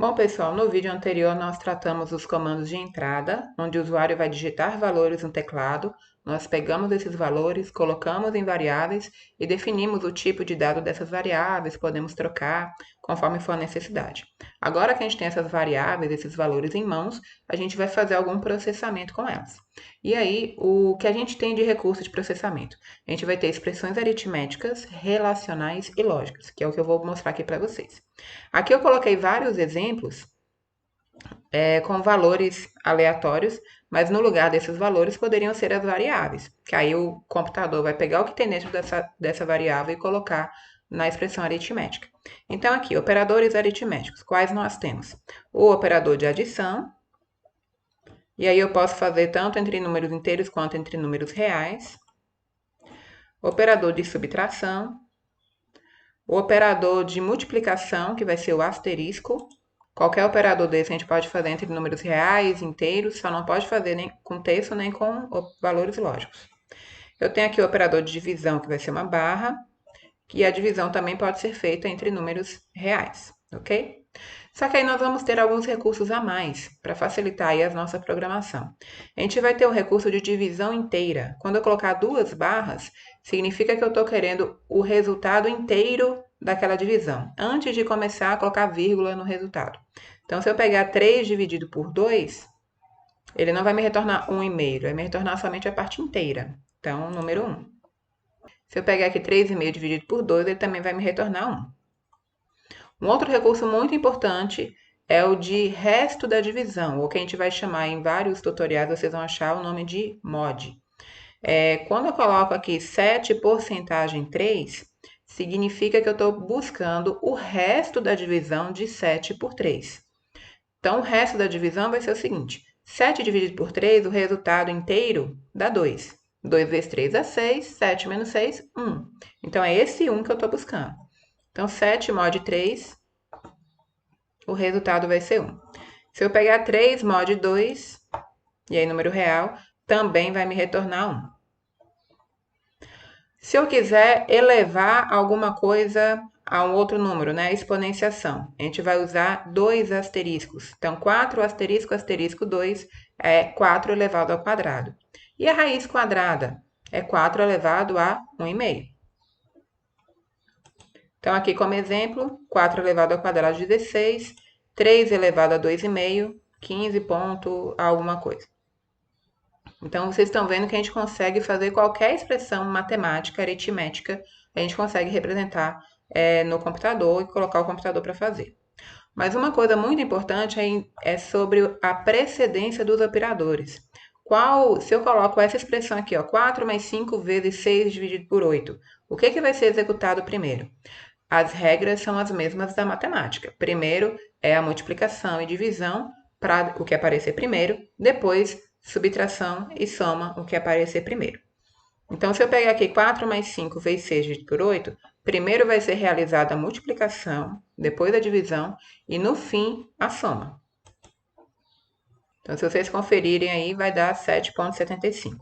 Bom, pessoal, no vídeo anterior nós tratamos dos comandos de entrada, onde o usuário vai digitar valores no teclado, nós pegamos esses valores, colocamos em variáveis e definimos o tipo de dado dessas variáveis, podemos trocar conforme for a necessidade. Agora que a gente tem essas variáveis, esses valores em mãos, a gente vai fazer algum processamento com elas. E aí, o que a gente tem de recurso de processamento? A gente vai ter expressões aritméticas, relacionais e lógicas, que é o que eu vou mostrar aqui para vocês. Aqui eu coloquei vários exemplos com valores aleatórios, mas no lugar desses valores poderiam ser as variáveis, que aí o computador vai pegar o que tem dentro dessa variável e colocar na expressão aritmética. Então, aqui, operadores aritméticos, quais nós temos? O operador de adição, e aí eu posso fazer tanto entre números inteiros quanto entre números reais. Operador de subtração, o operador de multiplicação, que vai ser o asterisco. Qualquer operador desse a gente pode fazer entre números reais, inteiros, só não pode fazer nem com texto nem com valores lógicos. Eu tenho aqui o operador de divisão, que vai ser uma barra, e a divisão também pode ser feita entre números reais, ok? Só que aí nós vamos ter alguns recursos a mais para facilitar aí a nossa programação. A gente vai ter o recurso de divisão inteira. Quando eu colocar duas barras, significa que eu estou querendo o resultado inteiro daquela divisão, antes de começar a colocar vírgula no resultado. Então, se eu pegar 3 dividido por 2, ele não vai me retornar 1,5, vai me retornar somente a parte inteira. Então, número 1. Se eu pegar aqui 3,5 dividido por 2, ele também vai me retornar 1. Um outro recurso muito importante é o de resto da divisão, ou que a gente vai chamar em vários tutoriais, vocês vão achar o nome de mod. Quando eu coloco aqui 7 porcentagem 3, significa que eu estou buscando o resto da divisão de 7 por 3. Então, o resto da divisão vai ser o seguinte: 7 dividido por 3, o resultado inteiro dá 2. 2 vezes 3 dá 6, 7 menos 6, 1. Então, é esse 1 que eu estou buscando. Então, 7 mod 3, o resultado vai ser 1. Se eu pegar 3 mod 2, e aí número real, também vai me retornar 1. Se eu quiser elevar alguma coisa a um outro número, né? Exponenciação, a gente vai usar 2 asteriscos. Então, 4 asterisco, asterisco 2 é 4 elevado ao quadrado. E a raiz quadrada é 4 elevado a 1,5. Então, aqui como exemplo, 4 elevado ao quadrado, 16, 3 elevado a 2,5, 15 ponto alguma coisa. Então, vocês estão vendo que a gente consegue fazer qualquer expressão matemática, aritmética, a gente consegue representar no computador e colocar o computador para fazer. Mas uma coisa muito importante é sobre a precedência dos operadores. Se eu coloco essa expressão aqui, ó, 4 mais 5 vezes 6 dividido por 8, o que vai ser executado primeiro? As regras são as mesmas da matemática. Primeiro é a multiplicação e divisão para o que aparecer primeiro, depois subtração e soma o que aparecer primeiro. Então, se eu pegar aqui 4 mais 5 vezes 6 dividido por 8, primeiro vai ser realizada a multiplicação, depois a divisão e no fim a soma. Então, se vocês conferirem aí, vai dar 7,75.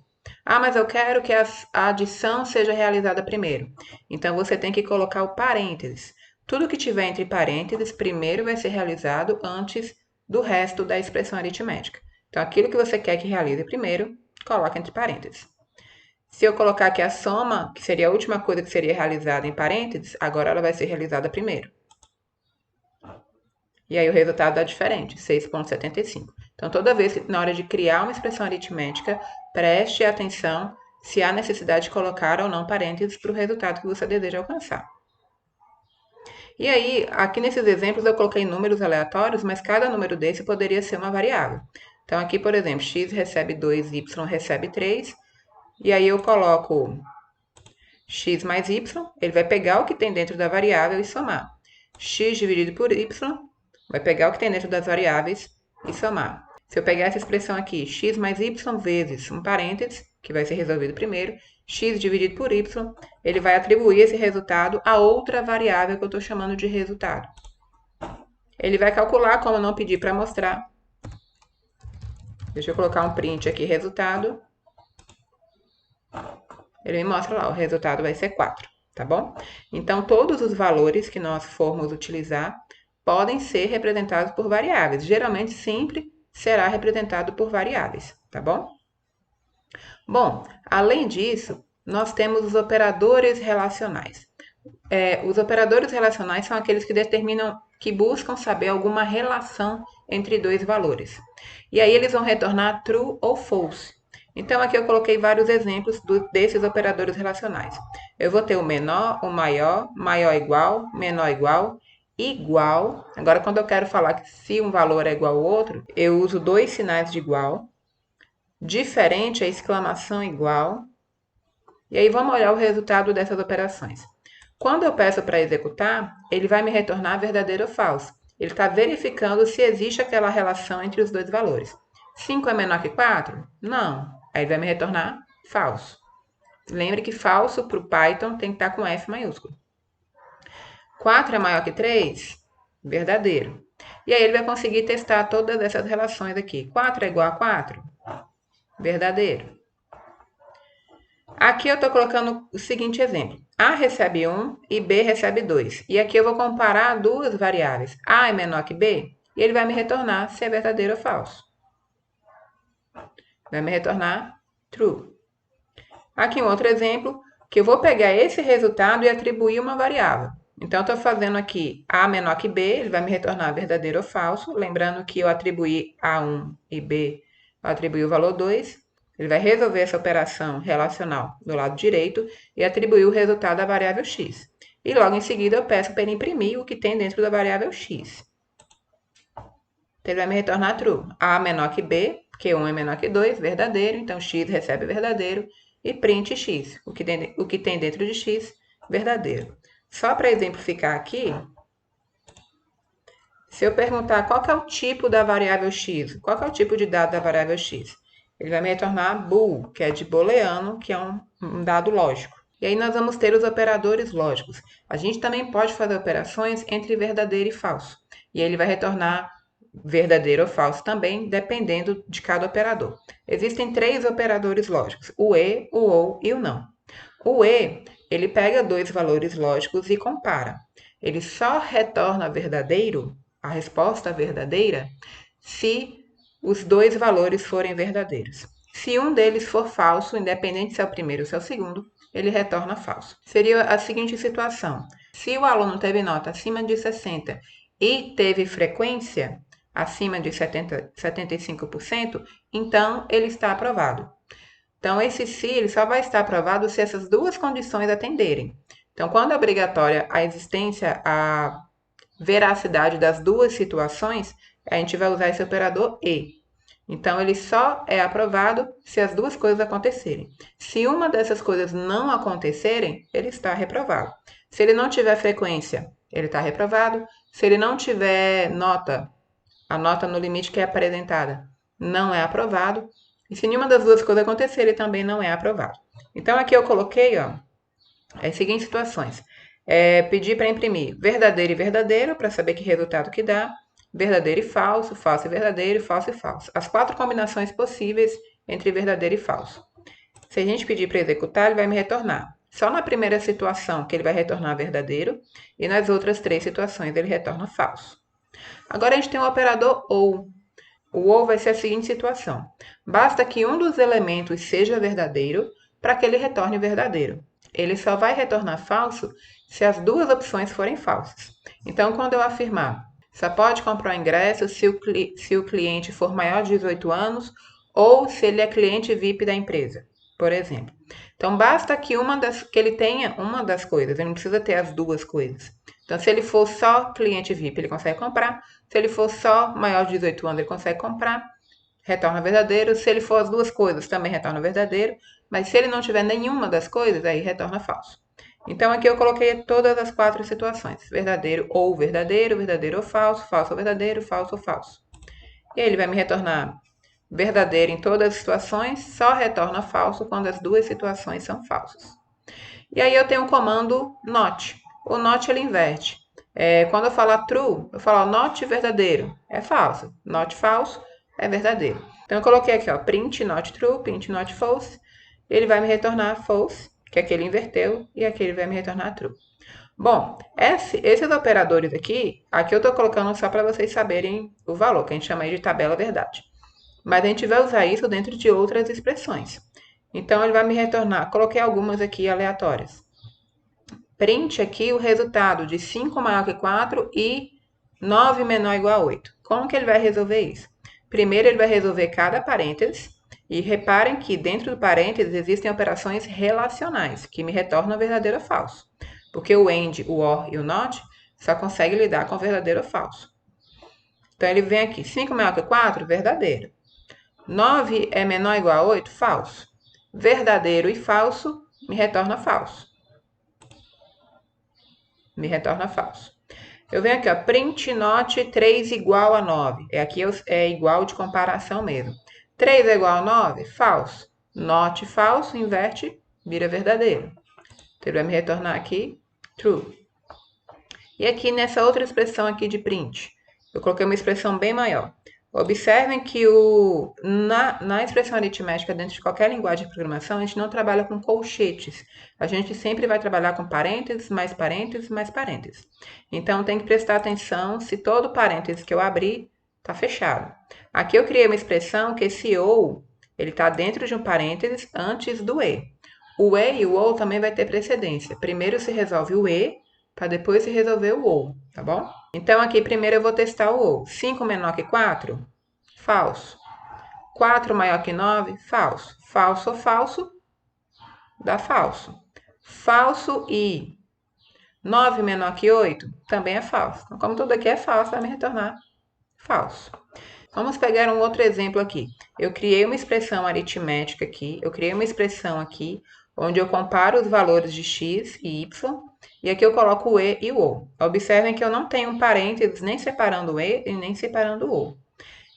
Ah, mas eu quero que a adição seja realizada primeiro. Então, você tem que colocar o parênteses. Tudo que tiver entre parênteses, primeiro vai ser realizado antes do resto da expressão aritmética. Então, aquilo que você quer que realize primeiro, coloca entre parênteses. Se eu colocar aqui a soma, que seria a última coisa que seria realizada em parênteses, agora ela vai ser realizada primeiro. E aí o resultado dá diferente, 6,75. Então, toda vez que na hora de criar uma expressão aritmética, preste atenção se há necessidade de colocar ou não parênteses para o resultado que você deseja alcançar. E aí, aqui nesses exemplos eu coloquei números aleatórios, mas cada número desse poderia ser uma variável. Então, aqui, por exemplo, x recebe 2, y recebe 3, e aí eu coloco x mais y, ele vai pegar o que tem dentro da variável e somar. X dividido por y vai pegar o que tem dentro das variáveis e somar. Se eu pegar essa expressão aqui, x mais y vezes um parênteses, que vai ser resolvido primeiro, x dividido por y, ele vai atribuir esse resultado a outra variável que eu estou chamando de resultado. Ele vai calcular, como eu não pedi para mostrar. Deixa eu colocar um print aqui, resultado. Ele me mostra lá, o resultado vai ser 4, tá bom? Então, todos os valores que nós formos utilizar, podem ser representados por variáveis. Geralmente, sempre será representado por variáveis, tá bom? Bom, além disso, nós temos os operadores relacionais. Os operadores relacionais são aqueles que buscam saber alguma relação entre dois valores. E aí eles vão retornar true ou false. Então aqui eu coloquei vários exemplos desses operadores relacionais. Eu vou ter o menor, o maior, maior igual, menor igual, igual. Agora, quando eu quero falar que se um valor é igual ao outro, eu uso dois sinais de igual. Diferente é exclamação igual. E aí vamos olhar o resultado dessas operações. Quando eu peço para executar, ele vai me retornar verdadeiro ou falso. Ele está verificando se existe aquela relação entre os dois valores. 5 é menor que 4? Não. Aí vai me retornar falso. Lembre que falso para o Python tem que estar com F maiúsculo. 4 é maior que 3? Verdadeiro. E aí ele vai conseguir testar todas essas relações aqui. 4 é igual a 4? Verdadeiro. Aqui eu estou colocando o seguinte exemplo. A recebe 1 e B recebe 2. E aqui eu vou comparar duas variáveis. A é menor que B e ele vai me retornar se é verdadeiro ou falso. Vai me retornar true. Aqui um outro exemplo, que eu vou pegar esse resultado e atribuir uma variável. Então, eu estou fazendo aqui A menor que B, ele vai me retornar verdadeiro ou falso. Lembrando que eu atribuí A1 e B, eu atribuí o valor 2. Ele vai resolver essa operação relacional do lado direito e atribuir o resultado à variável x. E logo em seguida eu peço para ele imprimir o que tem dentro da variável x. Então, ele vai me retornar true. A menor que B, porque 1 é menor que 2, verdadeiro. Então, x recebe verdadeiro. E print x, o que tem dentro de x, verdadeiro. Só para exemplificar aqui, se eu perguntar qual que é o tipo da variável x, qual que é o tipo de dado da variável x, ele vai me retornar bool, que é de booleano, que é um dado lógico. E aí nós vamos ter os operadores lógicos. A gente também pode fazer operações entre verdadeiro e falso. E aí ele vai retornar verdadeiro ou falso também, dependendo de cada operador. Existem 3 operadores lógicos, o e, o ou e o não. O e, ele pega 2 valores lógicos e compara. Ele só retorna verdadeiro, a resposta verdadeira, se os 2 valores forem verdadeiros. Se um deles for falso, independente se é o primeiro ou se é o segundo, ele retorna falso. Seria a seguinte situação: se o aluno teve nota acima de 60 e teve frequência acima de 75%, então ele está aprovado. Então, esse se ele só vai estar aprovado se essas duas condições atenderem. Então, quando é obrigatória a existência, a veracidade das duas situações, a gente vai usar esse operador e. Então, ele só é aprovado se as duas coisas acontecerem. Se uma dessas coisas não acontecerem, ele está reprovado. Se ele não tiver frequência, ele está reprovado. Se ele não tiver nota, a nota no limite que é apresentada, não é aprovado. E se nenhuma das duas coisas acontecer, ele também não é aprovado. Então, aqui eu coloquei, as seguintes situações. Pedir para imprimir verdadeiro e verdadeiro, para saber que resultado que dá. Verdadeiro e falso, falso e verdadeiro, falso e falso. As 4 combinações possíveis entre verdadeiro e falso. Se a gente pedir para executar, ele vai me retornar. Só na primeira situação que ele vai retornar verdadeiro, e nas outras 3 situações ele retorna falso. Agora a gente tem o operador OU. O OU vai ser a seguinte situação: basta que um dos elementos seja verdadeiro para que ele retorne verdadeiro. Ele só vai retornar falso se as duas opções forem falsas. Então, quando eu afirmar só pode comprar o ingresso se o cliente for maior de 18 anos ou se ele é cliente VIP da empresa, por exemplo. Então, basta que ele tenha uma das coisas, ele não precisa ter as duas coisas. Então, se ele for só cliente VIP, ele consegue comprar. Se ele for só maior de 18 anos, ele consegue comprar, retorna verdadeiro. Se ele for as duas coisas, também retorna verdadeiro. Mas se ele não tiver nenhuma das coisas, aí retorna falso. Então, aqui eu coloquei todas as 4 situações. Verdadeiro ou verdadeiro, verdadeiro ou falso, falso ou verdadeiro, falso ou falso. E aí ele vai me retornar verdadeiro em todas as situações, só retorna falso quando as duas situações são falsas. E aí eu tenho o comando not. O not ele inverte. Quando eu falar true, eu falo not verdadeiro, é falso. Not falso, é verdadeiro. Então eu coloquei aqui, print not true, print not false. Ele vai me retornar false, que aqui ele inverteu, e aqui ele vai me retornar true. Bom, esses operadores aqui eu estou colocando só para vocês saberem o valor, que a gente chama aí de tabela verdade. Mas a gente vai usar isso dentro de outras expressões. Então, ele vai me retornar, coloquei algumas aqui aleatórias. Print aqui o resultado de 5 maior que 4 e 9 menor ou igual a 8. Como que ele vai resolver isso? Primeiro, ele vai resolver cada parênteses. E reparem que dentro do parênteses existem operações relacionais, que me retornam verdadeiro ou falso. Porque o AND, o OR e o NOT só conseguem lidar com verdadeiro ou falso. Então, ele vem aqui, 5 maior que 4, verdadeiro. 9 é menor ou igual a 8, falso. Verdadeiro e falso me retorna falso. Me retorna falso. Eu venho aqui, ó, print not 3 igual a 9. Aqui é igual de comparação mesmo. 3 é igual a 9? Falso. Not falso, inverte, vira verdadeiro. Então, ele vai me retornar aqui true. E aqui nessa outra expressão aqui de print, eu coloquei uma expressão bem maior. Observem que na expressão aritmética, dentro de qualquer linguagem de programação, a gente não trabalha com colchetes. A gente sempre vai trabalhar com parênteses, mais parênteses, mais parênteses. Então, tem que prestar atenção se todo parênteses que eu abrir está fechado. Aqui eu criei uma expressão que esse ou, ele está dentro de um parênteses antes do e. O e e o ou também vai ter precedência. Primeiro se resolve o e, para depois se resolver o ou, tá bom? Então, aqui primeiro eu vou testar o ou. 5 menor que 4? Falso. 4 maior que 9? Falso. Falso ou falso? Dá falso. Falso e 9 menor que 8? Também é falso. Então, como tudo aqui é falso, vai me retornar falso. Vamos pegar um outro exemplo aqui. Eu criei uma expressão aritmética aqui, eu criei uma expressão aqui, onde eu comparo os valores de x e y, e aqui eu coloco o e e o ou. Observem que eu não tenho um parênteses nem separando o e e nem separando o ou.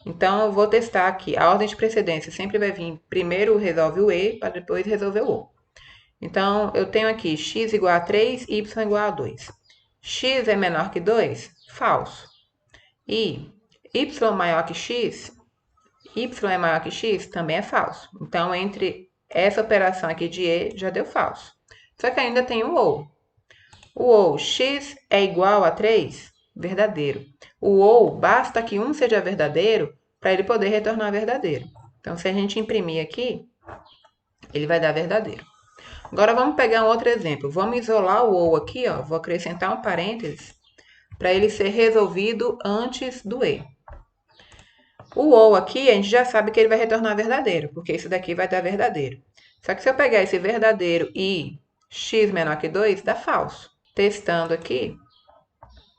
Então, eu vou testar aqui. A ordem de precedência sempre vai vir primeiro resolve o e, para depois resolver o ou. Então, eu tenho aqui x igual a 3, y igual a 2. X é menor que 2? Falso. E y maior que x? Y é maior que x? Também é falso. Então, entre essa operação aqui de e, já deu falso. Só que ainda tem o ou. O ou, x é igual a 3? Verdadeiro. O ou, basta que um seja verdadeiro para ele poder retornar verdadeiro. Então, se a gente imprimir aqui, ele vai dar verdadeiro. Agora, vamos pegar um outro exemplo. Vamos isolar o ou aqui, ó. Vou acrescentar um parênteses para ele ser resolvido antes do e. O ou aqui, a gente já sabe que ele vai retornar verdadeiro, porque isso daqui vai dar verdadeiro. Só que se eu pegar esse verdadeiro e x menor que 2, dá falso. Testando aqui,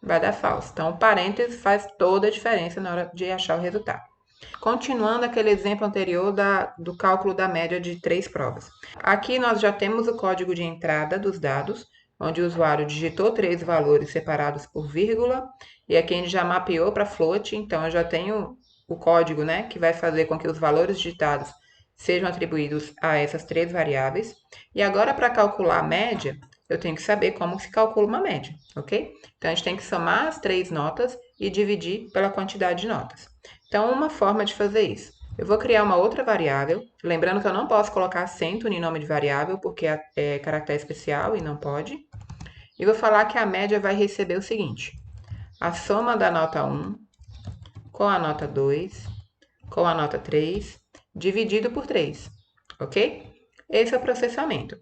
vai dar falso. Então, o parênteses faz toda a diferença na hora de achar o resultado. Continuando aquele exemplo anterior do cálculo da média de 3 provas. Aqui nós já temos o código de entrada dos dados, onde o usuário digitou 3 valores separados por vírgula, e aqui a gente já mapeou para float, então eu já tenho o código, né, que vai fazer com que os valores digitados sejam atribuídos a essas 3 variáveis. E agora, para calcular a média, eu tenho que saber como se calcula uma média, ok? Então, a gente tem que somar as 3 notas e dividir pela quantidade de notas. Então, uma forma de fazer isso. Eu vou criar uma outra variável, lembrando que eu não posso colocar acento em nome de variável, porque é caractere especial e não pode. E vou falar que a média vai receber o seguinte: a soma da nota 1 com a nota 2 com a nota 3 dividido por 3, ok? Esse é o processamento.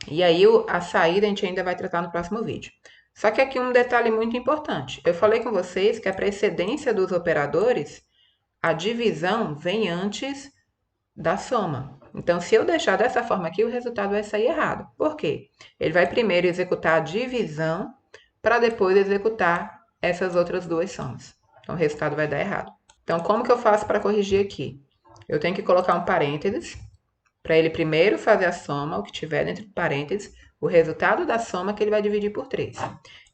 E aí, a saída a gente ainda vai tratar no próximo vídeo. Só que aqui um detalhe muito importante. Eu falei com vocês que a precedência dos operadores, a divisão vem antes da soma. Então, se eu deixar dessa forma aqui, o resultado vai sair errado. Por quê? Ele vai primeiro executar a divisão para depois executar essas outras duas somas. Então, o resultado vai dar errado. Então, como que eu faço para corrigir aqui? Eu tenho que colocar um parênteses para ele primeiro fazer a soma, o que tiver dentro do parênteses, o resultado da soma que ele vai dividir por 3.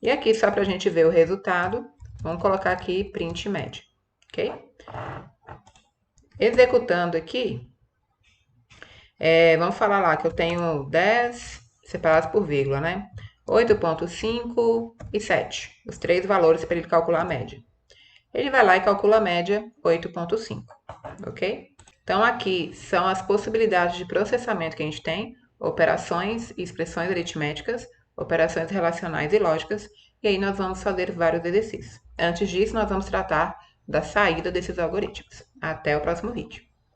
E aqui, só para a gente ver o resultado, vamos colocar aqui print média, ok? Executando aqui, vamos falar lá que eu tenho 10 separados por vírgula, né? 8,5 e 7, os 3 valores para ele calcular a média. Ele vai lá e calcula a média 8,5, ok? Então, aqui são as possibilidades de processamento que a gente tem, operações e expressões aritméticas, operações relacionais e lógicas, e aí nós vamos fazer vários exercícios. Antes disso, nós vamos tratar da saída desses algoritmos. Até o próximo vídeo.